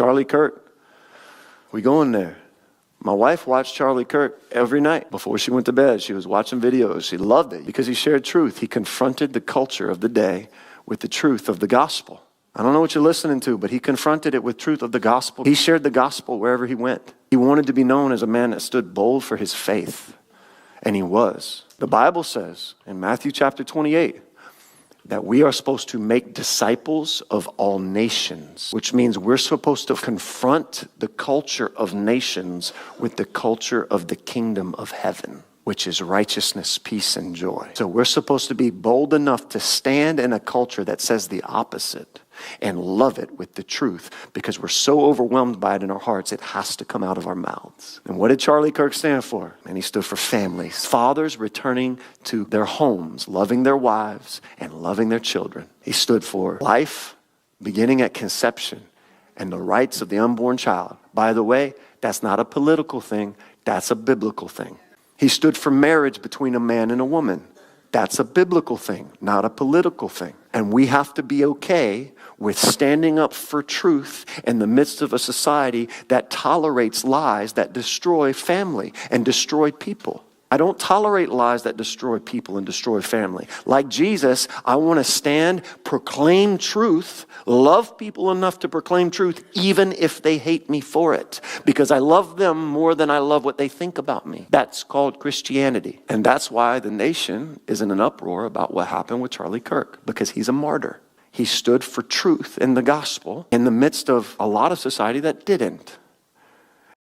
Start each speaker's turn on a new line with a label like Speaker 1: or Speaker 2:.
Speaker 1: Charlie Kirk, we going there. My wife watched Charlie Kirk every night before she went to bed. She was watching videos. She loved it because he shared truth. He confronted the culture of the day with the truth of the gospel. I don't know what you're listening to, but he confronted it with truth of the gospel. He shared the gospel wherever he went. He wanted to be known as a man that stood bold for his faith, and he was. The Bible says in Matthew chapter 28 that we are supposed to make disciples of all nations, which means we're supposed to confront the culture of nations with the culture of the kingdom of heaven, which is righteousness, peace, and joy. So we're supposed to be bold enough to stand in a culture that says the opposite and love it with the truth, because we're so overwhelmed by it in our hearts, it has to come out of our mouths. And what did Charlie Kirk stand for? And he stood for families. Fathers returning to their homes, loving their wives and loving their children. He stood for life beginning at conception and the rights of the unborn child. By the way, that's not a political thing, that's a biblical thing. He stood for marriage between a man and a woman. That's a biblical thing, not a political thing. And we have to be okay with standing up for truth in the midst of a society that tolerates lies that destroy family and destroy people. I don't tolerate lies that destroy people and destroy family. Like Jesus, I want to stand, proclaim truth, love people enough to proclaim truth, even if they hate me for it, because I love them more than I love what they think about me. That's called Christianity. And that's why the nation is in an uproar about what happened with Charlie Kirk, because he's a martyr. He stood for truth in the gospel in the midst of a lot of society that didn't.